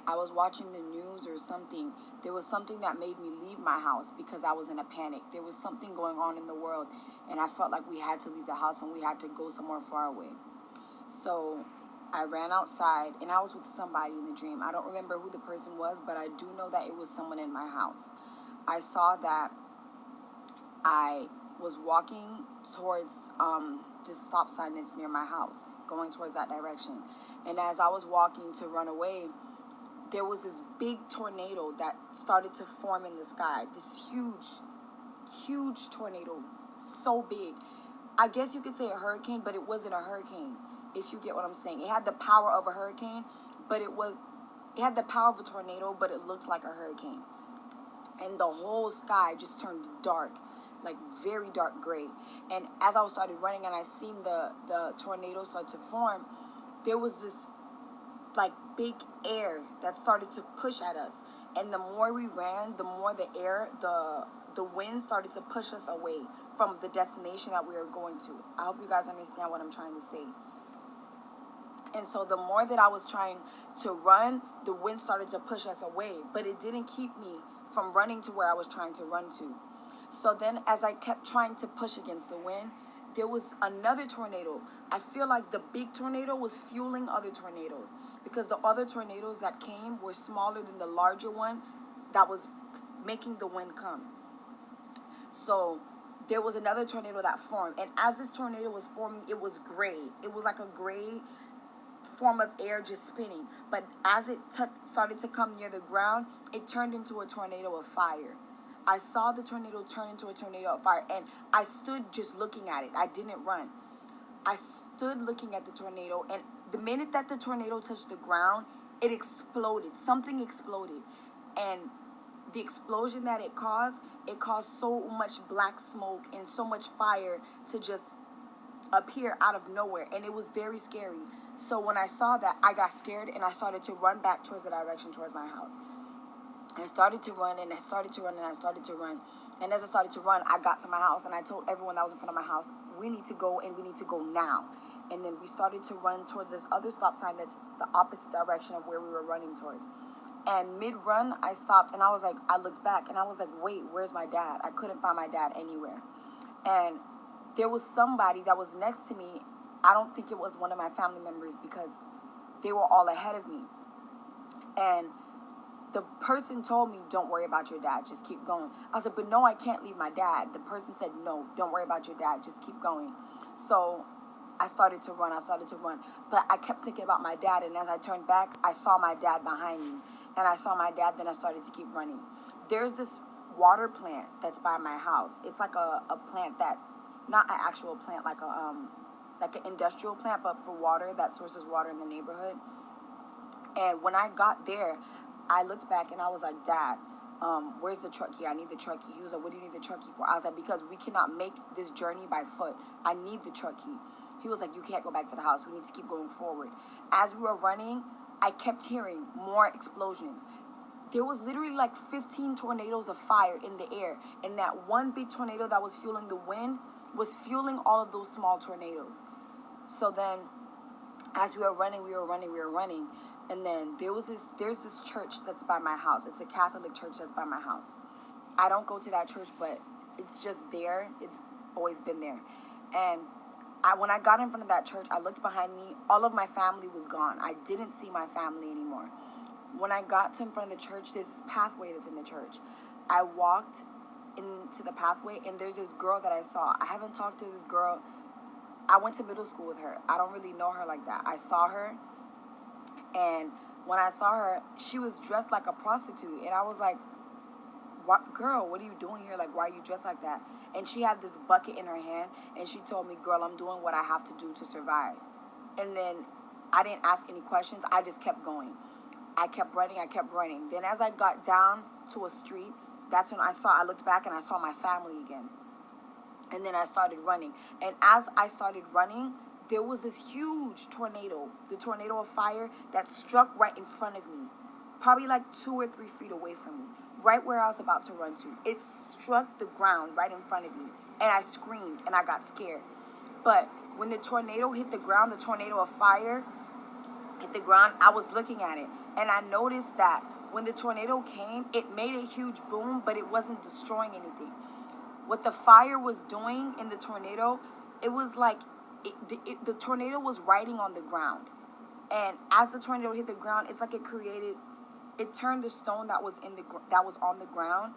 I was watching the news or something. There was something that made me leave my house because I was in a panic. There was something going on in the world, and I felt like we had to leave the house and we had to go somewhere far away. So I ran outside, and I was with somebody in the dream. I don't remember who the person was, but I do know that it was someone in my house. I saw that I was walking towards this stop sign that's near my house, going towards that direction. And as I was walking to run away, there was this big tornado that started to form in the sky. This huge, huge tornado, so big. I guess you could say a hurricane, but it wasn't a hurricane, if you get what I'm saying. It had the power of a hurricane, but it had the power of a tornado, but it looked like a hurricane. And the whole sky just turned dark, like very dark gray. And as I started running and I seen the tornado start to form, there was this like big air that started to push at us. And the more we ran, the more the wind started to push us away from the destination that we were going to. I hope you guys understand what I'm trying to say. And so the more that I was trying to run, the wind started to push us away, but it didn't keep me from running to where I was trying to run to. So then as I kept trying to push against the wind, there was another tornado. I feel like the big tornado was fueling other tornadoes because the other tornadoes that came were smaller than the larger one that was making the wind come. So there was another tornado that formed. And as this tornado was forming, it was gray. It was like a gray form of air just spinning. But as it started to come near the ground, it turned into a tornado of fire. I saw the tornado turn into a tornado of fire, and I stood just looking at it. I didn't run. I stood looking at the tornado, and the minute that the tornado touched the ground, it exploded. Something exploded. And the explosion that it caused so much black smoke and so much fire to just appear out of nowhere, and it was very scary. So when I saw that, I got scared, and I started to run back towards the direction towards my house. I started to run, and I started to run, and I started to run. And as I started to run, I got to my house, and I told everyone that was in front of my house, we need to go, and we need to go now. And then we started to run towards this other stop sign that's the opposite direction of where we were running towards. And mid-run, I stopped, and I looked back, and I was like, wait, where's my dad? I couldn't find my dad anywhere. And there was somebody that was next to me. I don't think it was one of my family members because they were all ahead of me. And the person told me, don't worry about your dad, just keep going. I said, but no, I can't leave my dad. The person said, no, don't worry about your dad, just keep going. So I started to run, but I kept thinking about my dad, and as I turned back, I saw my dad behind me, and I saw my dad, then I started to keep running. There's this water plant that's by my house. It's like a plant that, not an actual plant, like an industrial plant, but for water, that sources water in the neighborhood. And when I got there, I looked back and I was like, Dad, where's the truck key? I need the truck key. He was like, what do you need the truck key for? I was like, because we cannot make this journey by foot. I need the truck key. He was like, you can't go back to the house. We need to keep going forward. As we were running, I kept hearing more explosions. There was literally like 15 tornadoes of fire in the air. And that one big tornado that was fueling the wind was fueling all of those small tornadoes. So then, as we were running. And then there's this church that's by my house. It's a Catholic church that's by my house. I don't go to that church, but it's just there. It's always been there. And when I got in front of that church, I looked behind me. All of my family was gone. I didn't see my family anymore. When I got to in front of the church, there's this pathway that's in the church. I walked into the pathway, and there's this girl that I saw. I haven't talked to this girl. I went to middle school with her. I don't really know her like that. I saw her. And when I saw her, she was dressed like a prostitute. And I was like, what, girl, what are you doing here? Like, why are you dressed like that? And she had this bucket in her hand. And she told me, girl, I'm doing what I have to do to survive. And then I didn't ask any questions. I just kept going. I kept running. Then as I got down to a street, that's when I looked back and I saw my family again. And then I started running. And as I started running, there was this huge tornado, the tornado of fire that struck right in front of me, probably like 2 or 3 feet away from me, right where I was about to run to. It struck the ground right in front of me, and I screamed, and I got scared. But when the tornado hit the ground, the tornado of fire, hit the ground, I was looking at it, and I noticed that when the tornado came, it made a huge boom, but it wasn't destroying anything. What the fire was doing in the tornado, it was like the tornado was riding on the ground. And as the tornado hit the ground, it's like it turned the stone that was that was on the ground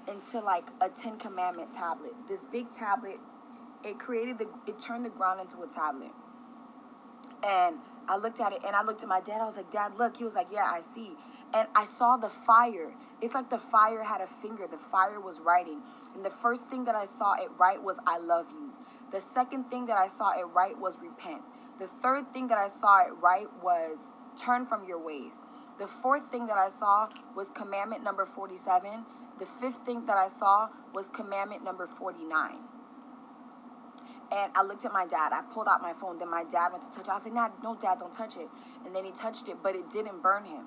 into like a Ten Commandment tablet. This big tablet, it turned the ground into a tablet. And I looked at it, and I looked at my dad. I was like, Dad, look. He was like, yeah, I see. And I saw the fire. It's like the fire had a finger. The fire was writing. And the first thing that I saw it write was, I love you. The second thing that I saw it write was, repent. The third thing that I saw it write was, turn from your ways. The fourth thing that I saw was commandment number 47. The fifth thing that I saw was commandment number 49. And I looked at my dad. I pulled out my phone. Then my dad went to touch it. I was like, no, Dad, don't touch it. And then he touched it, but it didn't burn him.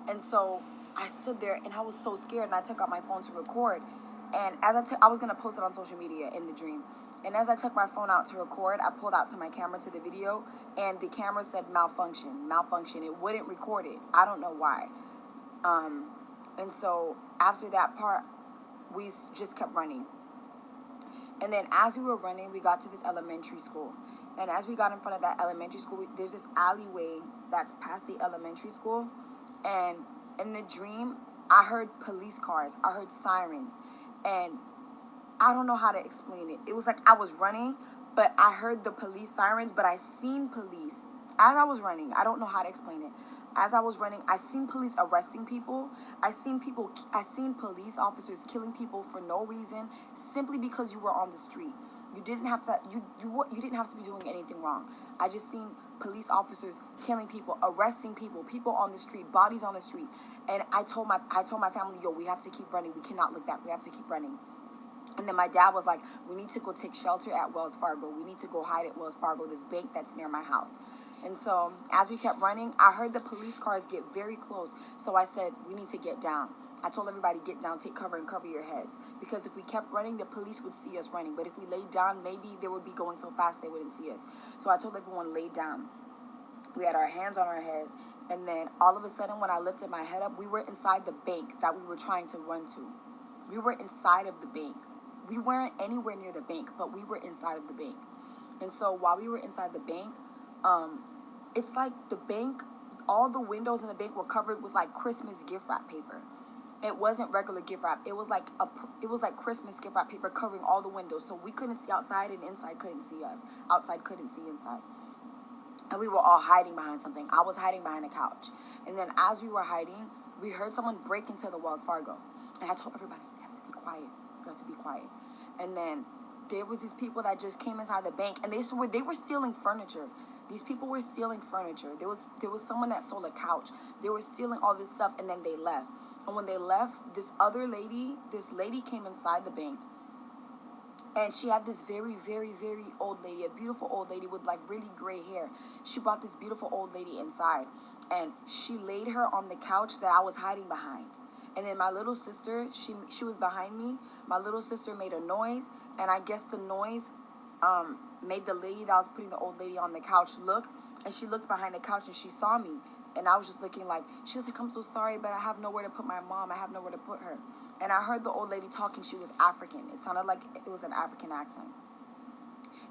And so I stood there, and I was so scared, and I took out my phone to record. And as I was going to post it on social media in the dream. And as I took my phone out to record, I pulled out to my camera to the video, and the camera said malfunction. It wouldn't record it. I don't know why. And so after that part, we just kept running. And then as we were running, we got to this elementary school. And as we got in front of that elementary school, there's this alleyway that's past the elementary school. And in the dream, I heard police cars. I heard sirens. And I don't know how to explain it. It was like I was running, but I heard the police sirens, but I seen police as I was running. I don't know how to explain it. As I was running, I seen police arresting people. I seen police officers killing people for no reason, simply because you were on the street. You didn't have to. You didn't have to be doing anything wrong. I just seen police officers killing people, arresting people, people on the street, bodies on the street. And I told my family, yo, we have to keep running. We cannot look back. We have to keep running. And then my dad was like, we need to go take shelter at Wells Fargo. We need to go hide at Wells Fargo, this bank that's near my house. And so as we kept running, I heard the police cars get very close. So I said, we need to get down. I told everybody, get down, take cover, and cover your heads. Because if we kept running, the police would see us running. But if we laid down, maybe they would be going so fast they wouldn't see us. So I told everyone, lay down. We had our hands on our head. And then all of a sudden, when I lifted my head up, we were inside the bank that we were trying to run to. We were inside of the bank. We weren't anywhere near the bank, but we were inside of the bank. And so while we were inside the bank, it's like the bank, all the windows in the bank were covered with like Christmas gift wrap paper. It wasn't regular gift wrap. It was like Christmas gift wrap paper covering all the windows. So we couldn't see outside, and inside couldn't see us. Outside couldn't see inside. And we were all hiding behind something. I was hiding behind a couch. And then as we were hiding, we heard someone break into the Wells Fargo. And I told everybody, you have to be quiet. You have to be quiet. And then there was these people that just came inside the bank, and they were stealing furniture. These people were stealing furniture. There was someone that stole a couch. They were stealing all this stuff, and then they left. And when they left, this lady came inside the bank. And she had this very, very, very old lady, a beautiful old lady with like really gray hair. She brought this beautiful old lady inside, and she laid her on the couch that I was hiding behind. And then my little sister, she was behind me. My little sister made a noise, and I guess the noise made the lady that was putting the old lady on the couch look. And she looked behind the couch, and she saw me. And I was just looking like, she was like, I'm so sorry, but I have nowhere to put my mom. I have nowhere to put her. And I heard the old lady talking. She was African. It sounded like it was an African accent.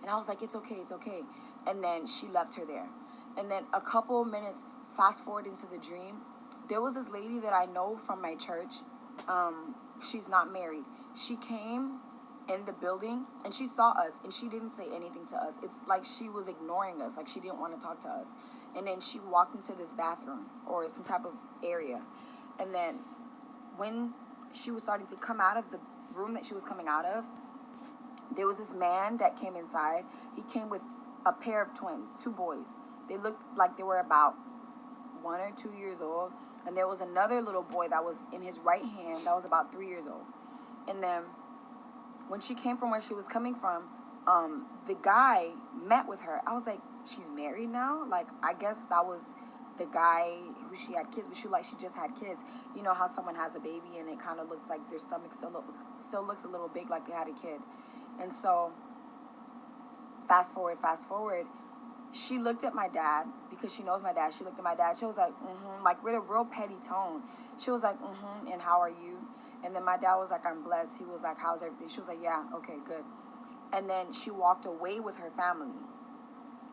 And I was like, it's okay, it's okay. And then she left her there. And then a couple minutes, fast forward into the dream, there was this lady that I know from my church. She's not married. She came in the building, and she saw us, and she didn't say anything to us. It's like she was ignoring us, like she didn't want to talk to us. And then she walked into this bathroom or some type of area. And then when she was starting to come out of the room that she was coming out of, there was this man that came inside. He came with a pair of twins, two boys. They looked like they were about 1 or 2 years old. And there was another little boy that was in his right hand that was about 3 years old. And then when she came from where she was coming from, the guy met with her. I was like, she's married now? Like, I guess that was the guy who she had kids, but she just had kids. You know how someone has a baby and it kind of looks like their stomach still looks a little big, like they had a kid. And so fast forward, She looked at my dad because she knows my dad. She looked at my dad. She was like, like with a real petty tone. She was like, and how are you? And then my dad was like, I'm blessed. He was like, how's everything? She was like, yeah, okay, good. And then she walked away with her family.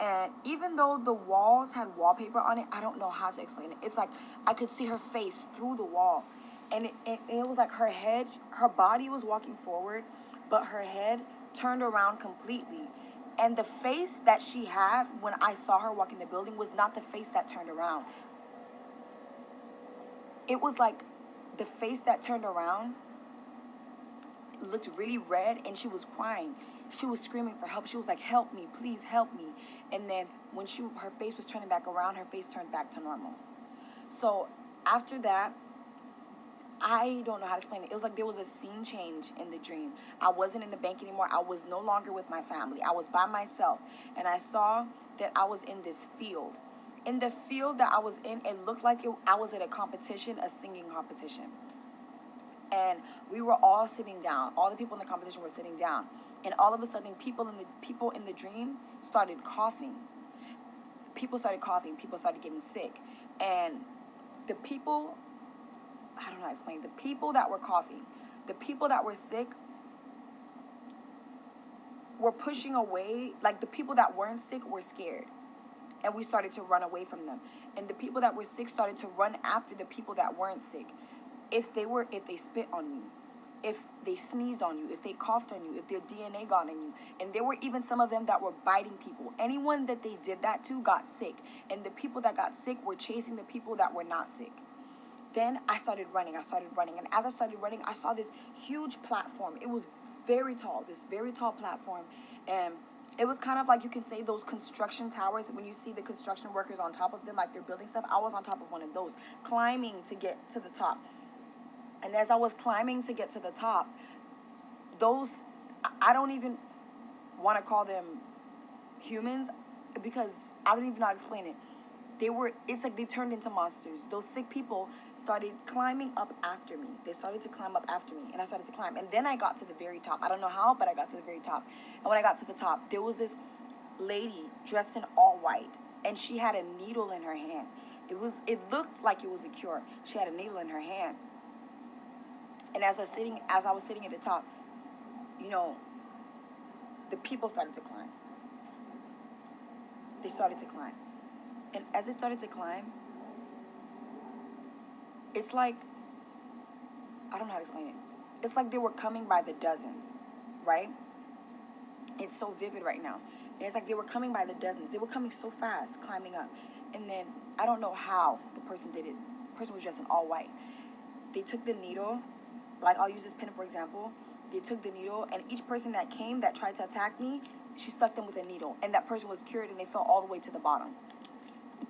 And even though the walls had wallpaper on it, I don't know how to explain it. It's like I could see her face through the wall. And it was like her head, her body was walking forward, but her head turned around completely. And the face that she had when I saw her walk in the building was not the face that turned around. It was like the face that turned around looked really red and she was crying. She was screaming for help. She was like, help me, please help me. And then when her face was turning back around, her face turned back to normal. So after that, I don't know how to explain it. It was like there was a scene change in the dream. I wasn't in the bank anymore. I was no longer with my family. I was by myself. And I saw that I was in this field. In the field that I was in, it looked like I was at a competition, a singing competition. And we were all sitting down. All the people in the competition were sitting down. And all of a sudden, people in the dream started coughing. People started coughing. People started getting sick. And the people, I don't know how to explain, the people that were coughing, the people that were sick were pushing away, like the people that weren't sick were scared. And we started to run away from them. And the people that were sick started to run after the people that weren't sick. If they spit on you, if they sneezed on you, if they coughed on you, if their DNA got on you. And there were even some of them that were biting people. Anyone that they did that to got sick. And the people that got sick were chasing the people that were not sick. Then I started running. And as I started running, I saw this huge platform. It was very tall, this very tall platform. And it was kind of like, you can say, those construction towers, when you see the construction workers on top of them, like they're building stuff. I was on top of one of those, climbing to get to the top. And as I was climbing to get to the top, I don't even want to call them humans because I don't even know how to explain it. It's like they turned into monsters. Those sick people started climbing up after me. They started to climb up after me, and I started to climb. And then I got to the very top. I don't know how, but I got to the very top. And when I got to the top, there was this lady dressed in all white, and she had a needle in her hand. It looked like it was a cure. She had a needle in her hand. And as I was sitting at the top, the people started to climb. They started to climb. And as they started to climb, it's like, I don't know how to explain it. It's like they were coming by the dozens, right? It's so vivid right now. And it's like they were coming by the dozens. They were coming so fast, climbing up. And then, I don't know how the person did it. The person was dressed in all white. They took the needle. Like, I'll use this pen, for example. They took the needle, and each person that came that tried to attack me, she stuck them with a needle. And that person was cured, and they fell all the way to the bottom.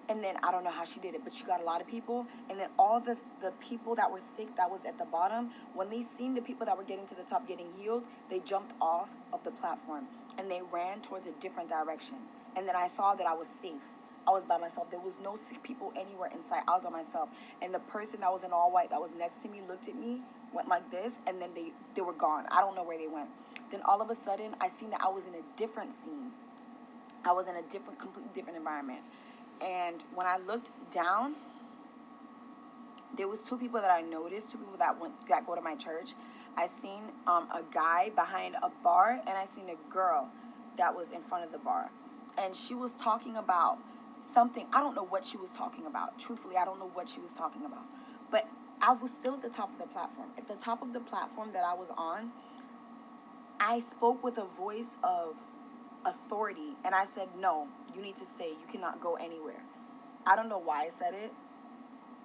And then, I don't know how she did it, but she got a lot of people. And then all the people that were sick that was at the bottom, when they seen the people that were getting to the top getting healed, they jumped off of the platform. And they ran towards a different direction. And then I saw that I was safe. I was by myself. There was no sick people anywhere in sight. I was by myself. And the person that was in all white that was next to me looked at me, went like this, and then they were gone. I don't know where they went. Then all of a sudden, I seen that I was in a different scene. I was in a completely different environment. And when I looked down, there was two people that I noticed, two people that go to my church. I seen a guy behind a bar, and I seen a girl that was in front of the bar. And she was talking about something. I don't know what she was talking about. Truthfully, I don't know what she was talking about. But I was still at the top of the platform. At the top of the platform that I was on, I spoke with a voice of authority. And I said, no, you need to stay. You cannot go anywhere. I don't know why I said it.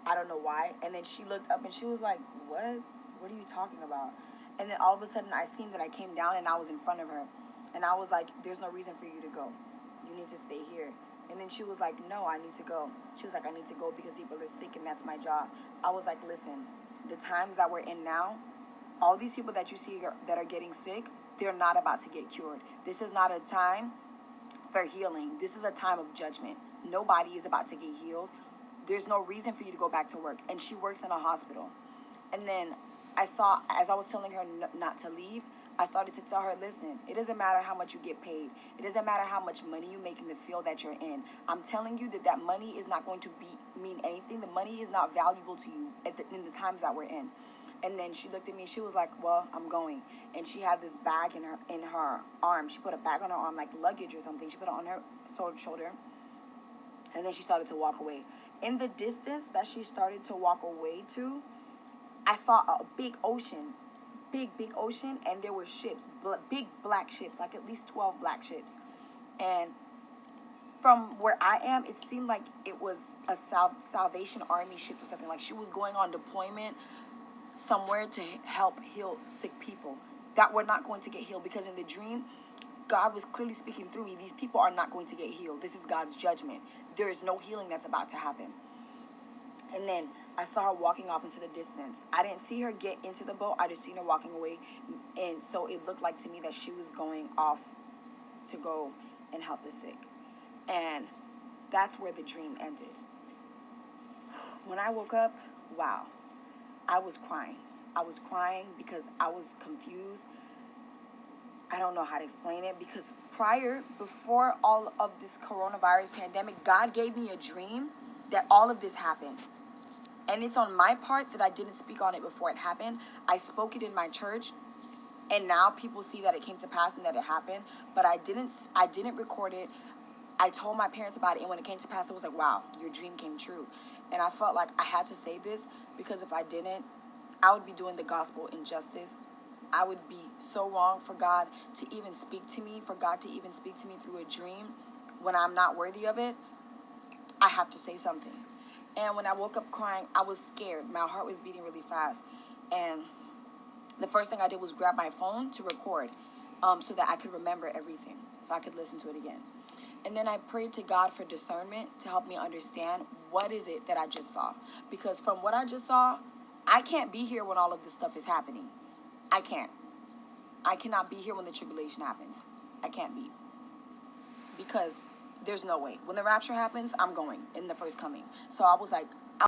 I don't know why. And then she looked up and she was like, what? What are you talking about? And then all of a sudden I seen that I came down and I was in front of her. And I was like, there's no reason for you to go. You need to stay here. And then she was like, no, I need to go. She was like, I need to go because people are sick and that's my job. I was like, listen, the times that we're in now, all these people that you see that are getting sick, they're not about to get cured. This is not a time for healing. This is a time of judgment. Nobody is about to get healed. There's no reason for you to go back to work. And she works in a hospital. And then I saw, as I was telling her not to leave, I started to tell her, listen, it doesn't matter how much you get paid. It doesn't matter how much money you make in the field that you're in. I'm telling you that money is not going to mean anything. The money is not valuable to you in the times that we're in. And then she looked at me. She was like, well, I'm going. And she had this bag in her arm. She put a bag on her arm, like luggage or something. She put it on her shoulder. And then she started to walk away. In the distance that she started to walk away to, I saw a big ocean. Big ocean. And there were ships. Big black ships. Like at least 12 black ships. And from where I am, it seemed like it was a Salvation Army ship or something. Like she was going on deployment somewhere to help heal sick people that were not going to get healed, because in the dream God was clearly speaking through me. These people are not going to get healed. This is God's judgment. There is no healing that's about to happen. And then I saw her walking off into the distance. I didn't see her get into the boat. I just seen her walking away. And so it looked like to me that she was going off to go and help the sick. And that's where the dream ended. When I woke up, wow, I was crying. I was crying because I was confused. I don't know how to explain it, because before all of this coronavirus pandemic, God gave me a dream that all of this happened. And it's on my part that I didn't speak on it before it happened. I spoke it in my church, and now people see that it came to pass and that it happened, but I didn't record it. I told my parents about it, and when it came to pass, it was like, wow, your dream came true. And I felt like I had to say this, because if I didn't, I would be doing the gospel injustice. I would be so wrong for God to even speak to me, through a dream when I'm not worthy of it. I have to say something. And when I woke up crying, I was scared. My heart was beating really fast. And the first thing I did was grab my phone to record, so that I could remember everything, so I could listen to it again. And then I prayed to God for discernment to help me understand what is it that I just saw. Because from what I just saw, I can't be here when all of this stuff is happening. I can't. I cannot be here when the tribulation happens. I can't be. Because there's no way. When the rapture happens, I'm going in the first coming. So I was like,